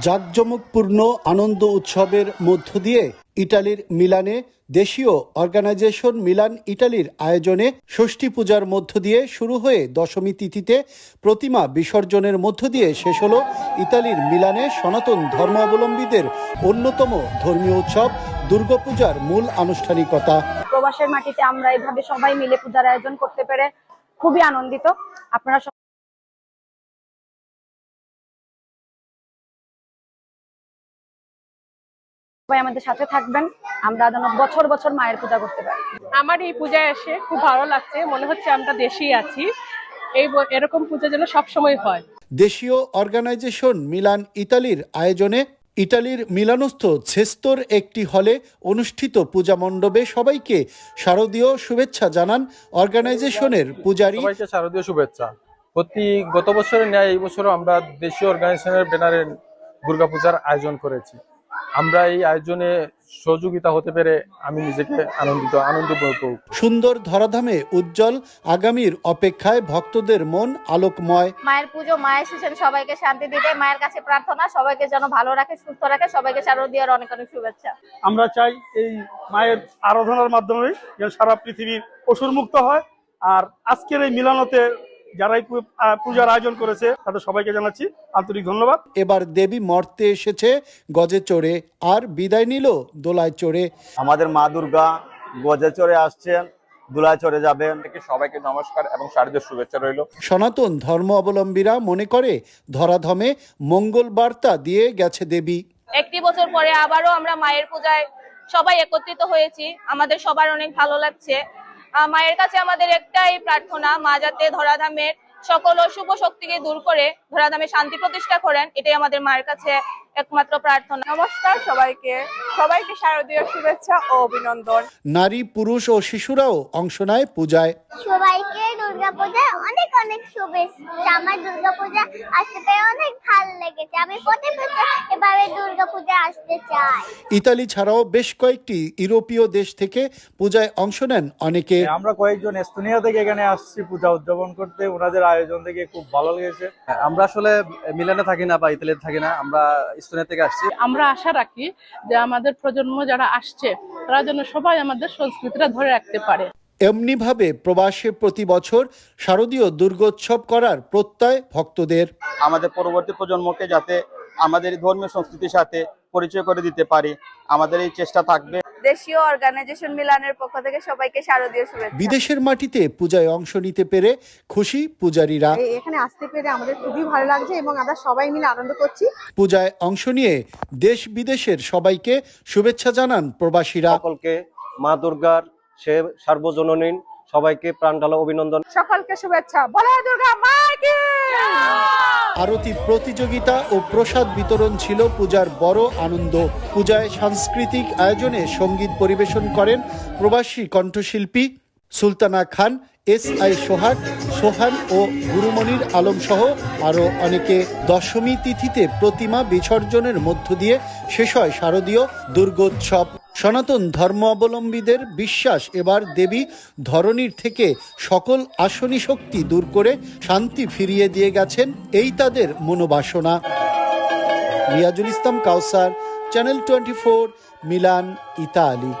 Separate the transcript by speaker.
Speaker 1: জাঁকজমকপূর্ণ আনন্দ উৎসবের মধ্য দিয়ে ইটালির মিলানে দেশীয় অর্গানাইজেশন মিলান ইটালির আয়োজনে ষষ্ঠী পূজার মধ্য দিয়ে শুরু হয়ে দশমী তিথিতে প্রতিমা বিসর্জনের মধ্য দিয়ে শেষ হলো ইতালির মিলানে সনাতন ধর্মাবলম্বীদের অন্যতম ধর্মীয় উৎসব দুর্গাপূজার মূল আনুষ্ঠানিকতা।
Speaker 2: প্রবাসের মাটিতে আমরা এভাবে সবাই মিলে পূজার আয়োজন করতে পেরে খুবই আনন্দিত। আপনারা সবাই আমাদের সাথে থাকবেন, আমরা যেন বছর বছর মায়ের পূজা করতে পারি।
Speaker 3: আমার এই পূজায় এসে খুব ভালো লাগছে, মনে হচ্ছে আমরা দেশেই আছি। এরকম পূজা যেন সবসময় হয়।
Speaker 1: দেশীয় অর্গানাইজেশন মিলান ইতালির আয়োজনে ইটালির মিলানস্থ ছেস্তোর একটি হলে অনুষ্ঠিত পূজা মণ্ডপে সবাইকে শারদীয় শুভেচ্ছা জানান অর্গানাইজেশনের পূজারী।
Speaker 4: সবাইকে শারদীয় শুভেচ্ছা। গত বছরের ন্যায় এই বছরও আমরা দেশীয় অর্গানাইজেশনের ব্যানারে দুর্গাপূজার আয়োজন করেছি। আমরা এই আয়োজনে সহযোগিতা হতে পেরে আমি নিজেকে আনন্দ বোধ করি।
Speaker 1: সুন্দর ধরাধামে উজ্জ্বল আগামীর অপেক্ষায় ভক্তদের মন আলোকময়।
Speaker 2: মায়ের পুজো, মায়ের এসেছেন সবাইকে শান্তি দিতে, মায়ের কাছে প্রার্থনা সবাইকে যেন ভালো রাখে, সুস্থ রাখে। সবাইকে শারদীয়ার অনেক অনেক শুভেচ্ছা।
Speaker 5: আমরা চাই এই মায়ের আরাধনার মাধ্যমে যেন সারা পৃথিবীর অসুর মুক্ত হয়। আর আজকের এই মিলানতে যারাই পূজার আয়োজন করেছে তাদের সবাইকে জানাচ্ছি আন্তরিক ধন্যবাদ।
Speaker 1: এবার দেবী মর্তে এসেছে গজে চড়ে আর বিদায় নিল দোলায় চড়ে।
Speaker 6: আমাদের মা দুর্গা গজে চড়ে আসছেন, দোলায় চড়ে যাবেন।
Speaker 4: সবাইকে নমস্কার এবং শারদীয় শুভেচ্ছা রইল।
Speaker 1: সনাতন ধর্ম অবলম্বীরা মনে করে ধরাধামে মঙ্গল বার্তা দিয়ে গেছে দেবী।
Speaker 2: একটি বছর পরে আবারও আমরা মায়ের পূজায় সবাই একত্রিত হয়েছি, আমাদের সবার অনেক ভালো লাগছে। মায়ের কাছে আমাদের একটাই প্রার্থনা, মা যাতে ধরাধামের সকল অশুভ শক্তিকে দূর করে ধরাধামে শান্তি প্রতিষ্ঠা করেন, এটাই আমাদের মায়ের কাছে একমাত্র প্রার্থনা। নমস্কার সবাইকে শারদীয় শুভেচ্ছা ও অভিনন্দন।
Speaker 1: নারী, পুরুষ ও শিশুরাও অংশ নেয় পূজায়।
Speaker 7: সবাইকে দুর্গাপূজায় অনেক অনেক শুভেচ্ছা। আমার দুর্গাপূজা আসতে পেরে অনেক ভালো লেগেছে। আমি প্রতি বছর এভাবে দুর্গাপূজা আসতে চাই।
Speaker 1: ইতালি ছাড়াও বেশ কয়েকটি ইউরোপীয় দেশ থেকে পূজায় অংশ নেন অনেকে।
Speaker 6: আমরা কয়েকজন এস্তোনিয়া থেকে এখানে আসছি পূজা উদযাপন করতে। ওনাদের আয়োজন থেকে খুব ভালো লেগেছে।
Speaker 8: আমরা আসলে মিলানে থাকি না বা ইতালিতে থাকি না, আমরা এস্তোনিয়া থেকে আসছি।
Speaker 3: আমরা আশা রাখি যে আমাদের প্রজন্ম যারা আসছে তারা যেন সবাই আমাদের সংস্কৃতিটা ধরে রাখতে পারে।
Speaker 1: এমনিভাবে প্রবাসে প্রতি বছর শারদীয় দুর্গোৎসব করার প্রত্যয় ভক্তদের।
Speaker 6: আমাদের পরবর্তী প্রজন্মকে যাতে আমাদের ধর্মীয় সংস্কৃতির সাথে পরিচয় করে দিতে পারি, আমাদের এই চেষ্টা থাকবে।
Speaker 2: দেশীয় অর্গানাইজেশন মিলানের পক্ষ থেকে সবাইকে শারদীয় শুভেচ্ছা।
Speaker 1: বিদেশের মাটিতে পূজায় অংশ নিতে পেরে খুশি পূজারীরা।
Speaker 2: এখানে আসতে পেরে আমাদের খুবই ভালো লাগছে এবং আমরা সবাই মিলে আনন্দ করছি।
Speaker 1: পূজায় অংশ নিয়ে দেশ বিদেশের সবাইকে শুভেচ্ছা জানান প্রবাসীরা।
Speaker 8: সকলকে মা দুর্গার সার্বজনীন সবাইকে প্রাণঢালা অভিনন্দন।
Speaker 3: সকলকে শুভেচ্ছা। বলো দুর্গা মাকে।
Speaker 1: আরতি প্রতিযোগিতা ও প্রসাদ বিতরণ ছিল পূজার বড় আনন্দ। পূজায় সাংস্কৃতিক আয়োজনে সঙ্গীত পরিবেশন করেন প্রবাসী কণ্ঠশিল্পী সুলতানা খান, SI সোহান ও গুরুমনির আলম সহ আরও অনেকে। দশমী তিথিতে প্রতিমা বিসর্জনের মধ্য দিয়ে শেষ হয় শারদীয় দুর্গোৎসব। সনাতন ধর্মাবলম্বীদের বিশ্বাস, এবার দেবী ধরণীর থেকে সকল আসনি শক্তি দূর করে শান্তি ফিরিয়ে দিয়ে গেছেন, এই তাদের মনোবাসনা। রিয়াজুল ইসলাম কাউসার, চ্যানেল 24, মিলান, ইতালি।